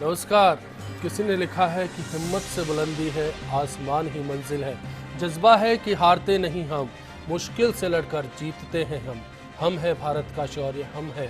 नमस्कार। किसी ने लिखा है कि हिम्मत से बुलंदी है, आसमान ही मंजिल है। जज्बा है कि हारते नहीं हम, मुश्किल से लड़कर जीतते हैं हम है भारत का शौर्य, हम है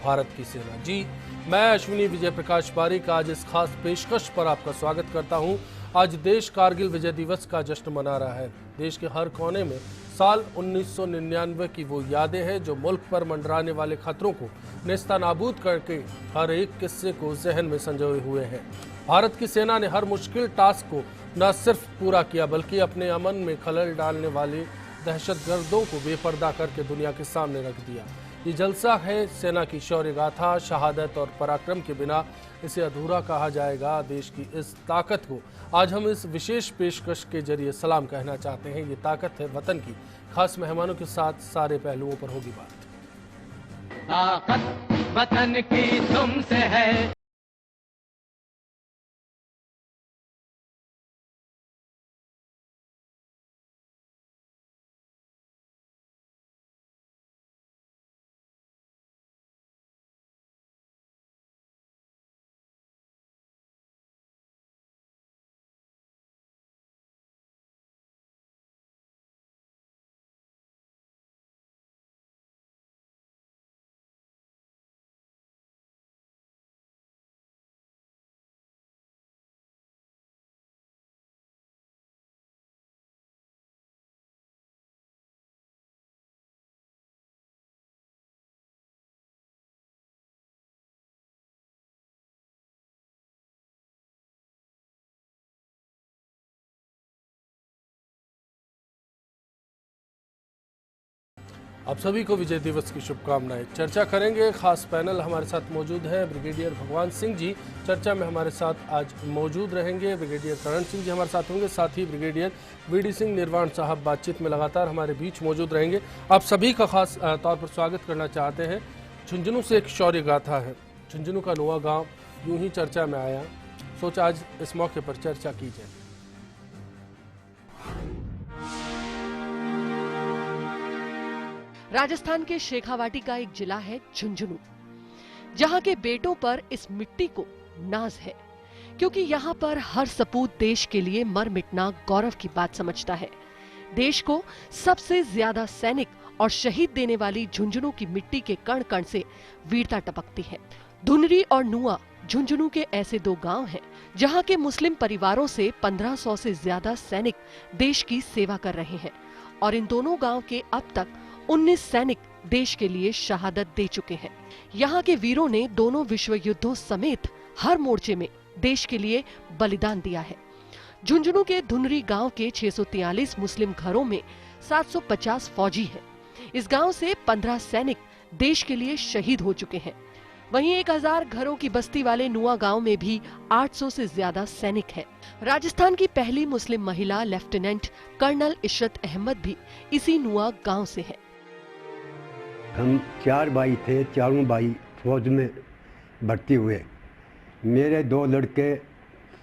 भारत की सेना। जी, मैं अश्विनी विजय प्रकाश पारीक आज इस खास पेशकश पर आपका स्वागत करता हूं। आज देश कारगिल विजय दिवस का जश्न मना रहा है। देश के हर कोने में साल 1999 की वो यादें हैं जो मुल्क पर मंडराने वाले खतरों को नेस्तनाबूद करके हर एक किस्से को जहन में संजोए हुए हैं। भारत की सेना ने हर मुश्किल टास्क को न सिर्फ पूरा किया बल्कि अपने अमन में खलल डालने वाले दहशतगर्दों को बेपर्दा करके दुनिया के सामने रख दिया। ये जलसा है सेना की शौर्य गाथा। शहादत और पराक्रम के बिना इसे अधूरा कहा जाएगा। देश की इस ताकत को आज हम इस विशेष पेशकश के जरिए सलाम कहना चाहते हैं। ये ताकत है वतन की। खास मेहमानों के साथ सारे पहलुओं पर होगी बात। ताकत वतन की तुमसे है। आप सभी को विजय दिवस की शुभकामनाएं। चर्चा करेंगे। खास पैनल हमारे साथ मौजूद हैं। ब्रिगेडियर भगवान सिंह जी चर्चा में हमारे साथ आज मौजूद रहेंगे। ब्रिगेडियर करण सिंह जी हमारे साथ होंगे। साथ ही ब्रिगेडियर वीडी सिंह निर्वाण साहब बातचीत में लगातार हमारे बीच मौजूद रहेंगे। आप सभी का खास तौर पर स्वागत करना चाहते हैं। झुंझुनू से एक शौर्य गाथा है। झुंझुनू का नुआ गाँव यूं ही चर्चा में आया। सोचा आज इस मौके पर चर्चा की जाए। राजस्थान के शेखावाटी का एक जिला है झुंझुनू, जहां के बेटों पर इस मिट्टी को नाज है, क्योंकि यहां पर हर सपूत देश के लिए मर मिटना गौरव की बात समझता है। देश को सबसे ज्यादा सैनिक और शहीद देने वाली झुंझुनू की मिट्टी के कण कण से वीरता टपकती है। धुनरी और नुआ झुंझुनू के ऐसे दो गांव हैं जहां के मुस्लिम परिवारों से 1500 से ज्यादा सैनिक देश की सेवा कर रहे हैं और इन दोनों गांव के अब तक 19 सैनिक देश के लिए शहादत दे चुके हैं। यहाँ के वीरों ने दोनों विश्व युद्धों समेत हर मोर्चे में देश के लिए बलिदान दिया है। झुंझुनू के धुनरी गांव के 643 मुस्लिम घरों में 750 फौजी हैं। इस गांव से 15 सैनिक देश के लिए शहीद हो चुके हैं। वहीं 1000 घरों की बस्ती वाले नुआ गांव में भी 800 से ज्यादा सैनिक हैं। राजस्थान की पहली मुस्लिम महिला लेफ्टिनेंट कर्नल इशरत अहमद भी इसी नुआ गांव से है। हम 4 भाई थे, चारों भाई फौज में भर्ती हुए। मेरे 2 लड़के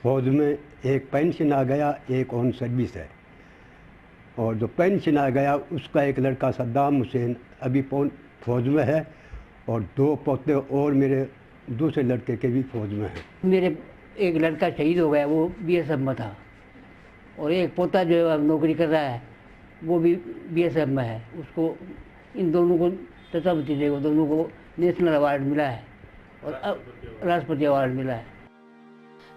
फौज में, एक पेंशन आ गया, एक ऑन सर्विस है। और जो पेंशन आ गया उसका एक लड़का सद्दाम हुसैन अभी फौज में है और 2 पोते और मेरे दूसरे लड़के के भी फौज में हैं। मेरे एक लड़का शहीद हो गया, वो बीएसएफ में था, और एक पोता जो है नौकरी कर रहा है वो भी बीएसएफ में है। उसको इन दोनों को तथा भतीजे को दोनों को नेशनल अवार्ड मिला है और अब राष्ट्रपति अवार्ड मिला है।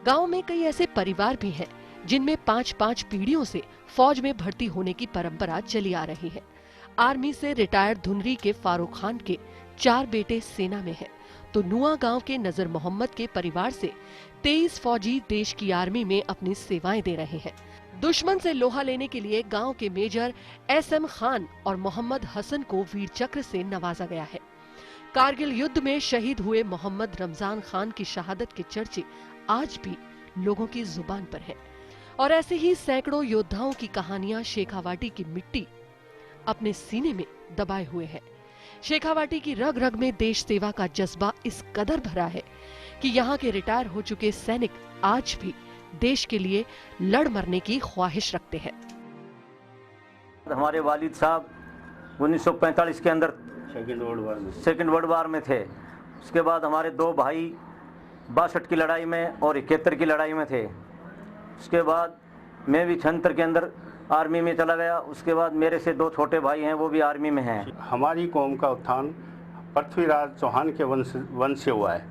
गांव में कई ऐसे परिवार भी हैं जिनमें 5-5 पीढ़ियों से फौज में भर्ती होने की परंपरा चली आ रही है। आर्मी से रिटायर्ड धुनरी के फारूक खान के 4 बेटे सेना में हैं, तो नुआ गांव के नजर मोहम्मद के परिवार से 23 फौजी देश की आर्मी में अपनी सेवाएं दे रहे हैं। दुश्मन से लोहा लेने के लिए गांव के मेजर एसएम खान और मोहम्मद हसन को वीर चक्र से नवाजा गया है। कारगिल युद्ध में शहीद हुए मोहम्मद रमजान खान की शहादत के चर्चे आज भी लोगों की जुबान पर हैं और ऐसे ही सैकड़ों योद्धाओं की कहानियां शेखावाटी की मिट्टी अपने सीने में दबाए हुए है। शेखावाटी की रग रग में देश सेवा का जज्बा इस कदर भरा है कि यहाँ के रिटायर हो चुके सैनिक आज भी देश के लिए लड़ मरने की ख्वाहिश रखते हैं। हमारे वालिद साहब 1945 के अंदर सेकेंड वर्ल्ड वार में थे। उसके बाद हमारे 2 भाई 62 की लड़ाई में और 71 की लड़ाई में थे। उसके बाद मैं भी 76 के अंदर आर्मी में चला गया। उसके बाद मेरे से 2 छोटे भाई हैं, वो भी आर्मी में हैं। हमारी कौम का उत्थान पृथ्वीराज चौहान के वंश से हुआ है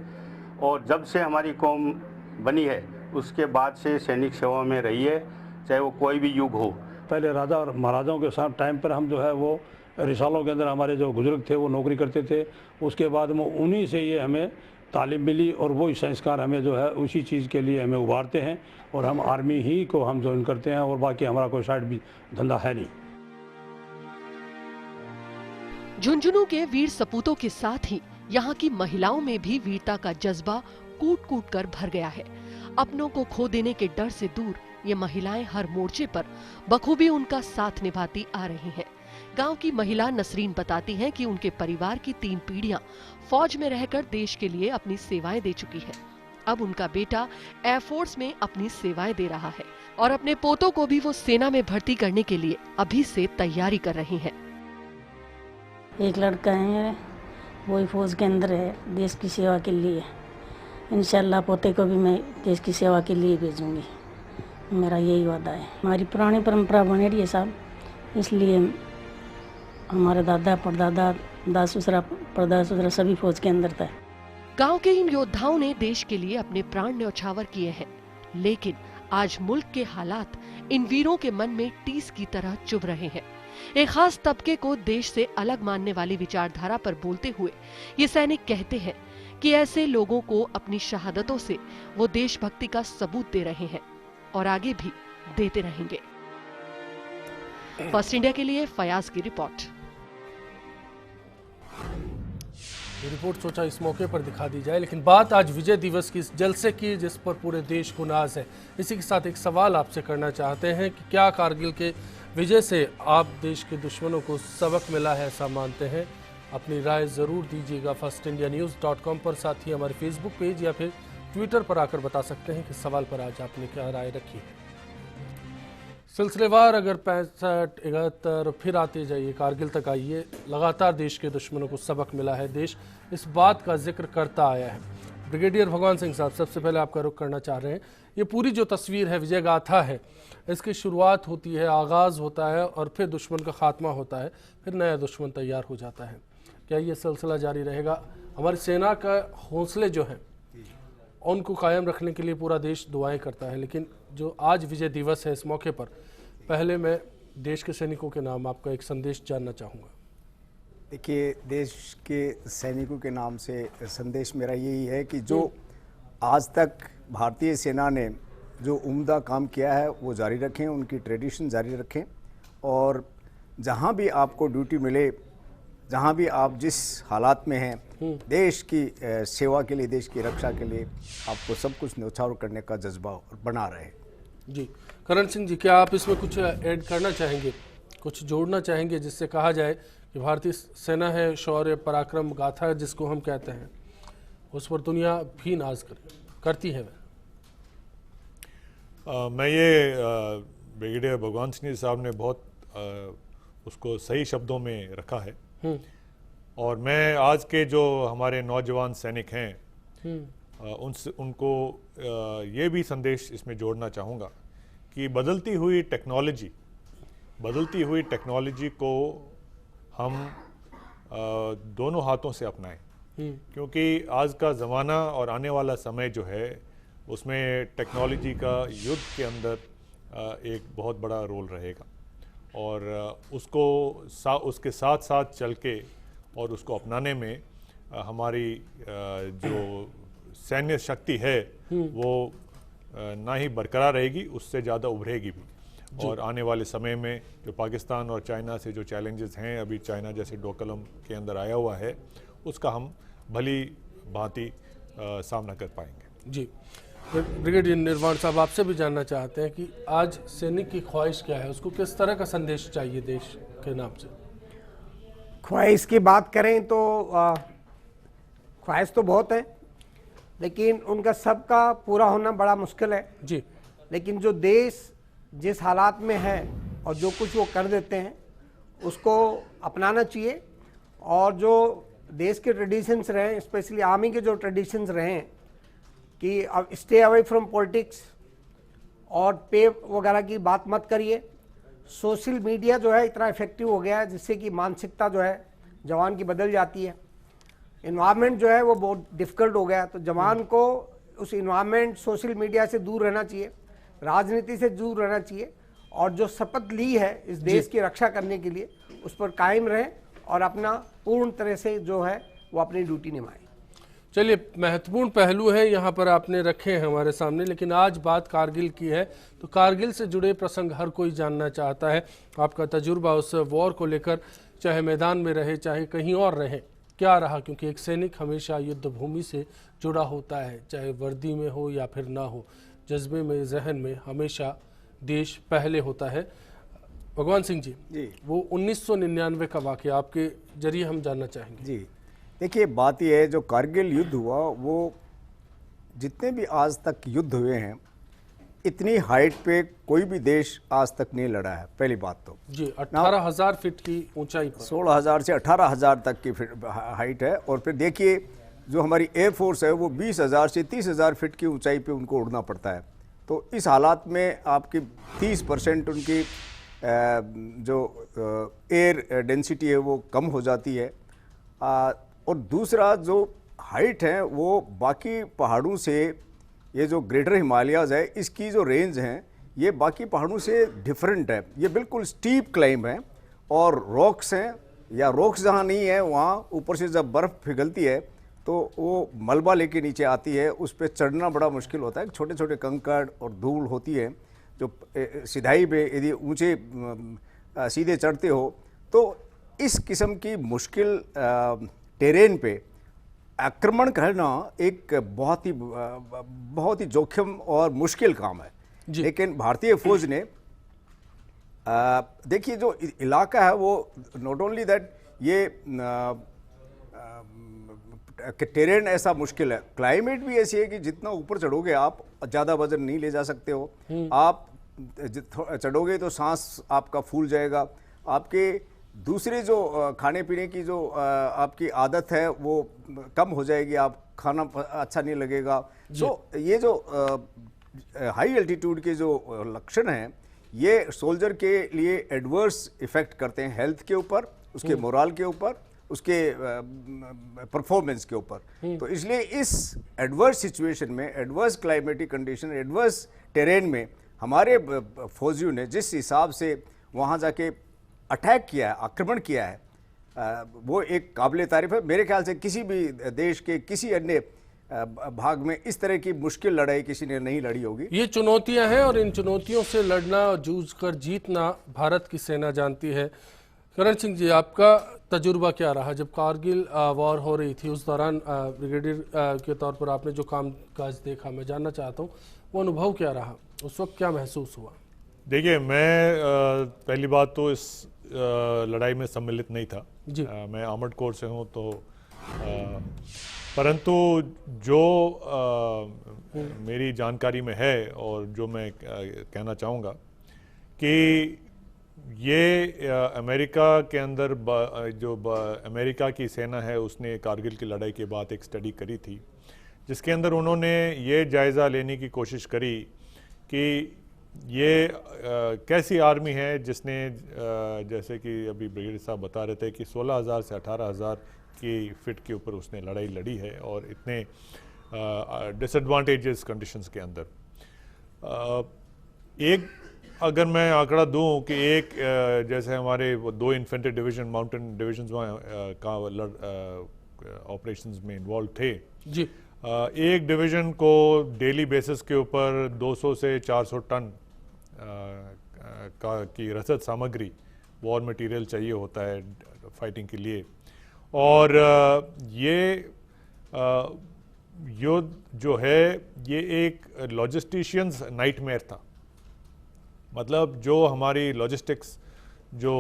और जब से हमारी कौम बनी है उसके बाद से सैनिक सेवा में रही है, चाहे वो कोई भी युग हो। पहले राजा और महाराजाओं के साथ टाइम पर हम जो है वो रिसालों के अंदर हमारे जो बुजुर्ग थे वो नौकरी करते थे। उसके बाद में उन्हीं से ये हमें तालीम मिली और वही संस्कार हमें जो है उसी चीज़ के लिए हमें उभारते हैं और हम आर्मी ही को हम ज्वाइन करते हैं और बाकी हमारा कोई साइड भी धंधा है नहीं। झुंझुनू के वीर सपूतों के साथ ही यहाँ की महिलाओं में भी वीरता का जज्बा कूट कूट कर भर गया है। अपनों को खो देने के डर से दूर ये महिलाएं हर मोर्चे पर बखूबी उनका साथ निभाती आ रही हैं। गांव की महिला नसरीन बताती हैं कि उनके परिवार की 3 पीढ़ियां फौज में रहकर देश के लिए अपनी सेवाएं दे चुकी है। अब उनका बेटा एयरफोर्स में अपनी सेवाएं दे रहा है और अपने पोतों को भी वो सेना में भर्ती करने के लिए अभी से तैयारी कर रही हैं। एक लड़का है, वही फौज के अंदर है, देश की सेवा के लिए। इंशाल्लाह पोते को भी मैं देश की सेवा के लिए भेजूंगी, मेरा यही वादा है। हमारी पुरानी परंपरा बनी रही है साहब, इसलिए हमारे दादा परदादा दास ससुरा परदादा ससुरा सभी फौज के अंदर था। गांव के इन योद्धाओं ने देश के लिए अपने प्राण न्यौछावर किए हैं, लेकिन आज मुल्क के हालात इन वीरों के मन में टीस की तरह चुभ रहे हैं। एक खास तबके को देश से अलग मानने वाली विचारधारा पर बोलते हुए ये सैनिक कहते हैं कि ऐसे लोगों को अपनी शहादतों से वो देशभक्ति का सबूत दे रहे हैं और आगे भी देते रहेंगे। फर्स्ट इंडिया के लिए फयाज की रिपोर्ट। ये रिपोर्ट सोचा इस मौके पर दिखा दी जाए, लेकिन बात आज विजय दिवस की, इस जलसे की जिस पर पूरे देश को नाज है। इसी के साथ एक सवाल आपसे करना चाहते हैं कि क्या कारगिल के विजय से आप देश के दुश्मनों को सबक मिला है, ऐसा मानते हैं? अपनी राय ज़रूर दीजिएगा firstindianews.com पर, साथ ही हमारे फेसबुक पेज या फिर ट्विटर पर आकर बता सकते हैं कि सवाल पर आज आपने क्या राय रखी है। सिलसिलेवार अगर 65, 71 फिर आते जाइए, कारगिल तक आइए, लगातार देश के दुश्मनों को सबक मिला है। देश इस बात का जिक्र करता आया है। ब्रिगेडियर भगवान सिंह साहब, सबसे पहले आपका रुख करना चाह रहे हैं। ये पूरी जो तस्वीर है, विजय गाथा है, इसकी शुरुआत होती है, आगाज़ होता है और फिर दुश्मन का खात्मा होता है, फिर नया दुश्मन तैयार हो जाता है। क्या ये सिलसिला जारी रहेगा? हमारी सेना का हौसले जो हैं उनको कायम रखने के लिए पूरा देश दुआएं करता है, लेकिन जो आज विजय दिवस है, इस मौके पर पहले मैं देश के सैनिकों के नाम आपका एक संदेश जानना चाहूँगा। देखिए, देश के सैनिकों के नाम से संदेश मेरा यही है कि जो आज तक भारतीय सेना ने जो उम्दा काम किया है वो जारी रखें, उनकी ट्रेडिशन जारी रखें और जहाँ भी आपको ड्यूटी मिले, जहाँ भी आप जिस हालात में हैं, देश की सेवा के लिए, देश की रक्षा के लिए आपको सब कुछ न्यौछावर करने का जज्बा बना रहे। जी करण सिंह जी, क्या आप इसमें कुछ ऐड करना चाहेंगे, कुछ जोड़ना चाहेंगे, जिससे कहा जाए कि भारतीय सेना है, शौर्य पराक्रम गाथा जिसको हम कहते हैं, उस पर दुनिया भी नाज करती है? मैं ये ब्रिगेडियर भगवान सिंह साहब ने बहुत उसको सही शब्दों में रखा है और मैं आज के जो हमारे नौजवान सैनिक हैं उनको ये भी संदेश इसमें जोड़ना चाहूँगा कि बदलती हुई टेक्नोलॉजी को हम दोनों हाथों से अपनाएं, क्योंकि आज का ज़माना और आने वाला समय जो है उसमें टेक्नोलॉजी का युद्ध के अंदर एक बहुत बड़ा रोल रहेगा और उसके साथ साथ चल के और उसको अपनाने में हमारी जो सैन्य शक्ति है वो ना ही बरकरार रहेगी, उससे ज़्यादा उभरेगी भी। और आने वाले समय में जो पाकिस्तान और चाइना से जो चैलेंजेस हैं, अभी चाइना जैसे डोकलम के अंदर आया हुआ है, उसका हम भली भांति सामना कर पाएंगे। जी ब्रिगेडियर निर्वाण साहब, आपसे भी जानना चाहते हैं कि आज सैनिक की ख्वाहिश क्या है, उसको किस तरह का संदेश चाहिए देश के नाम से? ख्वाहिश की बात करें तो ख्वाहिश तो बहुत है, लेकिन उनका सबका पूरा होना बड़ा मुश्किल है जी। लेकिन जो देश जिस हालात में है और जो कुछ वो कर देते हैं उसको अपनाना चाहिए और जो देश के ट्रेडिशंस रहे, स्पेशली आर्मी के जो ट्रेडिशंस रहे कि अब स्टे अवे फ्रॉम पॉलिटिक्स और पे वगैरह की बात मत करिए। सोशल मीडिया जो है इतना इफेक्टिव हो गया है जिससे कि मानसिकता जो है जवान की बदल जाती है। इन्वायरमेंट जो है वो बहुत डिफ़िकल्ट हो गया है, तो जवान को उस इन्वायरमेंट सोशल मीडिया से दूर रहना चाहिए, राजनीति से दूर रहना चाहिए, और जो शपथ ली है इस देश की रक्षा करने के लिए उस पर कायम रहें और अपना पूर्ण तरह से जो है वो अपनी ड्यूटी निभाएं। चलिए, महत्वपूर्ण पहलू है यहाँ पर आपने रखे हैं हमारे सामने, लेकिन आज बात कारगिल की है तो कारगिल से जुड़े प्रसंग हर कोई जानना चाहता है। आपका तजुर्बा उस वॉर को लेकर, चाहे मैदान में रहे चाहे कहीं और रहे, क्या रहा? क्योंकि एक सैनिक हमेशा युद्ध भूमि से जुड़ा होता है, चाहे वर्दी में हो या फिर ना हो, जज्बे में, जहन में हमेशा देश पहले होता है। भगवान सिंह जी, वो 1999 का वाक़या आपके जरिए हम जानना चाहेंगे। जी देखिए, बात यह है जो कारगिल युद्ध हुआ वो जितने भी आज तक युद्ध हुए हैं इतनी हाइट पे कोई भी देश आज तक नहीं लड़ा है। पहली बात तो जी 18,000 फीट की ऊंचाई पर 16,000 से 18,000 तक की हाइट है। और फिर देखिए जो हमारी एयरफोर्स है वो 20,000 से 30,000 फीट की ऊंचाई पे उनको उड़ना पड़ता है। तो इस हालात में आपकी 30% उनकी जो एयर डेंसिटी है वो कम हो जाती है। और दूसरा जो हाइट है वो बाकी पहाड़ों से, ये जो ग्रेटर हिमालयाज़ है इसकी जो रेंज हैं ये बाकी पहाड़ों से डिफरेंट है। ये बिल्कुल स्टीप क्लाइंब है और रॉक्स हैं, या रॉक्स जहाँ नहीं है वहाँ ऊपर से जब बर्फ़ पिघलती है तो वो मलबा लेके नीचे आती है, उस पर चढ़ना बड़ा मुश्किल होता है। छोटे छोटे कंकड़ और धूल होती है जो सीधाई पे यदि ऊंचे सीधे चढ़ते हो तो इस किस्म की मुश्किल टेरेन पे आक्रमण करना एक बहुत ही जोखिम और मुश्किल काम है। लेकिन भारतीय फौज ने देखिए जो इलाका है वो नॉट ओनली दैट ये टेरेन ऐसा मुश्किल है, क्लाइमेट भी ऐसी है कि जितना ऊपर चढ़ोगे आप ज़्यादा वजन नहीं ले जा सकते हो। आप चढ़ोगे तो सांस आपका फूल जाएगा, आपके दूसरे जो खाने पीने की जो आपकी आदत है वो कम हो जाएगी, आप खाना अच्छा नहीं लगेगा। सो ये जो हाई एल्टीट्यूड के जो लक्षण हैं ये सोल्जर के लिए एडवर्स इफेक्ट करते हैं हेल्थ के ऊपर, उसके मोरल के ऊपर, उसके परफॉर्मेंस के ऊपर। तो इसलिए इस एडवर्स सिचुएशन में, adverse climatic condition, adverse terrain में हमारे फौजियों ने जिस हिसाब से वहाँ जाके अटैक किया है, आक्रमण किया है, वो एक काबिल तारीफ है। मेरे ख्याल से किसी भी देश के किसी अन्य भाग में इस तरह की मुश्किल लड़ाई किसी ने नहीं लड़ी होगी। ये चुनौतियां हैं और इन चुनौतियों से लड़ना, जूझ कर जीतना भारत की सेना जानती है। करण सिंह जी, आपका तजुर्बा क्या रहा जब कारगिल वॉर हो रही थी? उस दौरान ब्रिगेडियर के तौर पर आपने जो काम काज देखा, मैं जानना चाहता हूँ वो अनुभव क्या रहा, उस वक्त क्या महसूस हुआ? देखिए, मैं पहली बात तो इस लड़ाई में सम्मिलित नहीं था जी। मैं आर्मर्ड कोर से हूँ, तो परंतु जो मेरी जानकारी में है और जो मैं कहना चाहूँगा कि ये अमेरिका के अंदर अमेरिका की सेना है उसने कारगिल की लड़ाई के बाद एक स्टडी करी थी जिसके अंदर उन्होंने ये जायज़ा लेने की कोशिश करी कि ये कैसी आर्मी है जिसने जैसे कि अभी ब्रिगेडियर साहब बता रहे थे कि 16,000 से 18,000 की फिट के ऊपर उसने लड़ाई लड़ी है और इतने डिसएडवांटेजेस कंडीशंस के अंदर। एक अगर मैं आंकड़ा दूं कि एक जैसे हमारे 2 इन्फेंट्री डिवीज़न, माउंटेन डिवीजन्स वहाँ का ऑपरेशंस में इन्वॉल्व थे जी। एक डिवीज़न को डेली बेसिस के ऊपर 200 से 400 टन की रसद सामग्री, वॉर मटेरियल चाहिए होता है फाइटिंग के लिए। और ये युद्ध जो है ये एक लॉजिस्टिशियंस नाइटमेयर था। मतलब जो हमारी लॉजिस्टिक्स, जो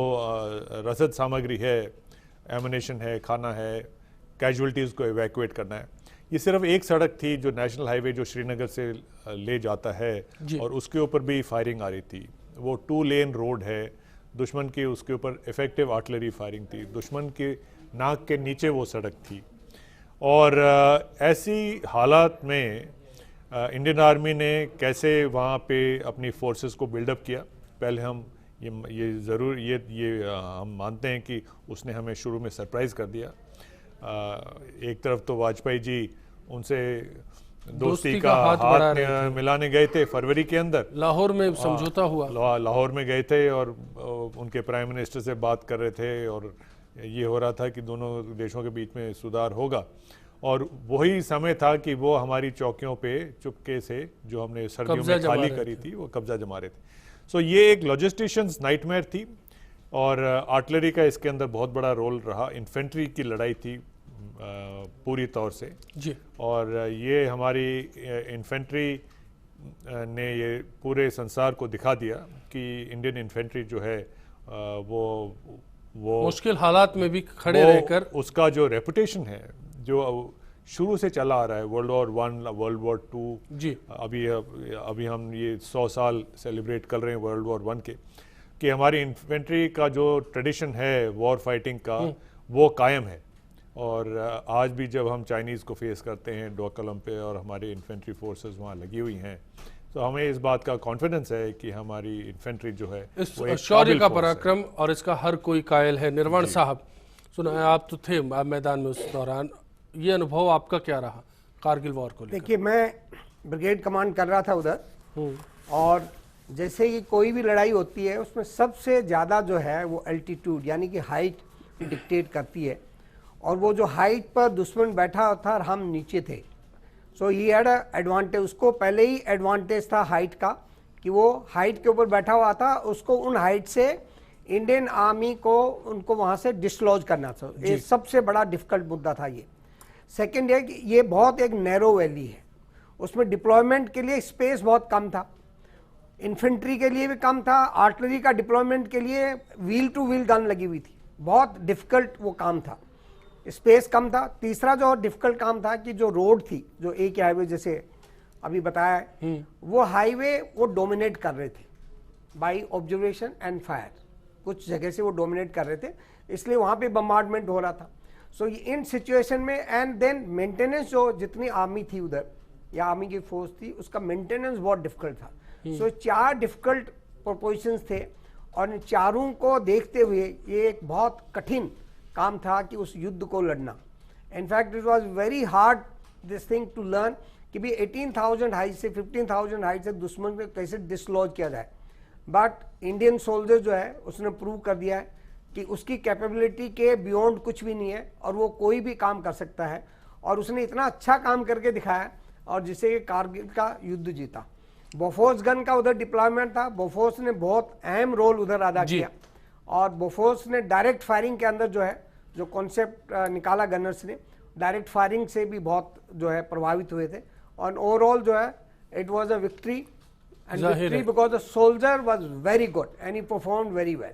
रसद सामग्री है, एमुनेशन है, खाना है, कैजुअल्टीज़ को इवैक्यूएट करना है, ये सिर्फ एक सड़क थी जो नेशनल हाईवे जो श्रीनगर से ले जाता है और उसके ऊपर भी फायरिंग आ रही थी। वो 2 लेन रोड है, दुश्मन की उसके ऊपर इफ़ेक्टिव आर्टिलरी फायरिंग थी, दुश्मन के नाक के नीचे वो सड़क थी। और ऐसी हालात में इंडियन आर्मी ने कैसे वहाँ पे अपनी फोर्सेस को बिल्डअप किया। पहले हम ये ज़रूर हम मानते हैं कि उसने हमें शुरू में सरप्राइज़ कर दिया। एक तरफ तो वाजपेयी जी उनसे दोस्ती का हाथ मिलाने गए थे फरवरी के अंदर, लाहौर में समझौता हुआ, लाहौर में गए थे और उनके प्राइम मिनिस्टर से बात कर रहे थे और ये हो रहा था कि दोनों देशों के बीच में सुधार होगा। और वही समय था कि वो हमारी चौकियों पे चुपके से जो हमने सर्दियों में खाली करी थी वो कब्जा जमा रहे थे। सो ये एक लॉजिस्टिशियंस नाइटमेयर थी और आर्टिलरी का इसके अंदर बहुत बड़ा रोल रहा। इन्फेंट्री की लड़ाई थी पूरी तौर से जी, और ये हमारी इन्फेंट्री ने ये पूरे संसार को दिखा दिया कि इंडियन इन्फेंट्री जो है वो मुश्किल हालात में भी खड़े रहकर उसका जो रेपुटेशन है जो शुरू से चला आ रहा है, वर्ल्ड वॉर 1, वर्ल्ड वॉर 2 जी, अभी हम ये 100 साल सेलिब्रेट कर रहे हैं वर्ल्ड वॉर 1 के, कि हमारी इन्फेंट्री का जो ट्रेडिशन है वॉर फाइटिंग का वो कायम है। और आज भी जब हम चाइनीज़ को फेस करते हैं डोकलम पे और हमारी इन्फेंट्री फोर्सेस वहाँ लगी हुई हैं, तो हमें इस बात का कॉन्फिडेंस है कि हमारी इन्फेंट्री जो है इस शौर्य का पराक्रम और इसका हर कोई कायल है। निर्वाण साहब, सुना आप तो थे मैदान में उस दौरान, ये अनुभव आपका क्या रहा कारगिल वॉर को लेकर? देखिए, मैं ब्रिगेड कमांड कर रहा था उधर, और जैसे ही कोई भी लड़ाई होती है उसमें सबसे ज़्यादा जो है वो एल्टीट्यूड यानी कि हाइट डिक्टेट करती है, और वो जो हाइट पर दुश्मन बैठा था और हम नीचे थे, सो ही हैड एडवांटेज। उसको पहले ही एडवांटेज था हाइट का कि वो हाइट के ऊपर बैठा हुआ था, उसको उन हाइट से इंडियन आर्मी को उनको वहाँ से डिसलॉज करना था। ये सबसे बड़ा डिफिकल्ट मुद्दा था ये। सेकेंड है कि ये बहुत एक नैरो वैली है, उसमें डिप्लॉयमेंट के लिए स्पेस बहुत कम था, इन्फेंट्री के लिए भी कम था, आर्टिलरी का डिप्लॉयमेंट के लिए व्हील टू व्हील गन लगी हुई थी, बहुत डिफिकल्ट वो काम था, स्पेस कम था। तीसरा जो डिफिकल्ट काम था कि जो रोड थी, जो एक हाईवे जैसे अभी बताया है, वो हाईवे वो डोमिनेट कर रहे थे बाय ऑब्जर्वेशन एंड फायर, कुछ जगह से वो डोमिनेट कर रहे थे, इसलिए वहाँ पे बम्बार्डमेंट हो रहा था। सो इन सिचुएशन में एंड देन मेंटेनेंस, जो जितनी आर्मी थी उधर या आर्मी की फोर्स थी, उसका मेंटेनेंस बहुत डिफिकल्ट था। सो 4 डिफिकल्ट प्रोपोजिशंस थे, और इन चारों को देखते हुए ये एक बहुत कठिन काम था कि उस युद्ध को लड़ना। In fact it was very hard this thing to learn कि भी 18,000 हाइट से 15,000 हाइट से दुश्मन को कैसे डिसलॉज किया जाए। बट इंडियन सोल्जर जो है उसने प्रूव कर दिया है कि उसकी कैपेबिलिटी के बियॉन्ड कुछ भी नहीं है, और वो कोई भी काम कर सकता है, और उसने इतना अच्छा काम करके दिखाया और जिससे कारगिल का युद्ध जीता। बोफोर्स गन का उधर डिप्लॉयमेंट था, बोफोर्स ने बहुत अहम रोल उधर अदा किया, और बोफोर्स ने डायरेक्ट फायरिंग के अंदर जो है जो कॉन्सेप्ट निकाला गनर्स ने, डायरेक्ट फायरिंग से भी बहुत जो है प्रभावित हुए थे, और ओवरऑल जो है it was a victory, and victory because the soldier was very good and he performed very well.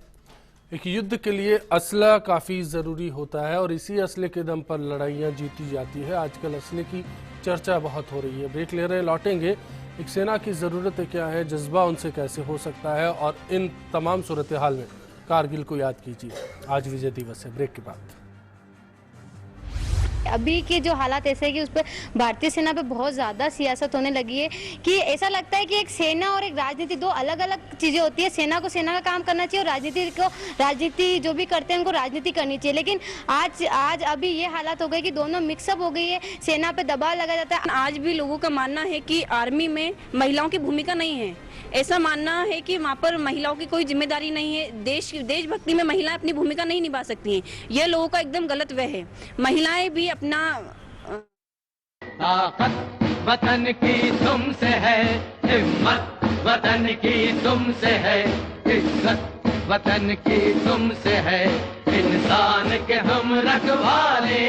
एक युद्ध के लिए असला काफ़ी ज़रूरी होता है, और इसी असले के दम पर लड़ाइयाँ जीती जाती है। आजकल असले की चर्चा बहुत हो रही है। ब्रेक ले रहे हैं, लौटेंगे। एक सेना की ज़रूरतें क्या है, जज्बा उनसे कैसे हो सकता है, और इन तमाम सूरत हाल में कारगिल को याद कीजिए। आज विजय दिवस है। ब्रेक के बाद अभी के जो हालात ऐसे है कि उस पर भारतीय सेना पे बहुत ज़्यादा सियासत होने लगी है, कि ऐसा लगता है कि एक सेना और एक राजनीति दो अलग अलग चीज़ें होती है। सेना को सेना का काम करना चाहिए, और राजनीति जो भी करते हैं उनको राजनीति करनी चाहिए। लेकिन आज अभी ये हालात हो गए कि दोनों मिक्सअप हो गई है, सेना पे दबाव लगाया जाता है। आज भी लोगों का मानना है कि आर्मी में महिलाओं की भूमिका नहीं है, ऐसा मानना है कि वहाँ पर महिलाओं की कोई जिम्मेदारी नहीं है, देशभक्ति में महिलाएं अपनी भूमिका नहीं निभा सकती हैं। यह लोगों का एकदम गलत वह है। महिलाएं भी अपना ताकत वतन की तुमसे है, हिम्मत वतन की तुमसे है, इज्जत वतन की तुमसे है, इंसान के हम रखवाले।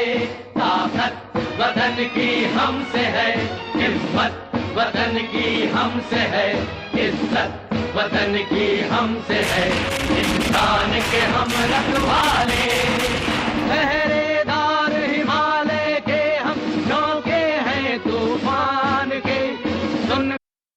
ताकत वतन की हमसे है, हिम्मत वतन की हमसे है, इज्जत वतन की हमसे है, इंसान के हम रखवाले। पहरेदार हिमालय के हम झोंके हैं तूफान के, सुन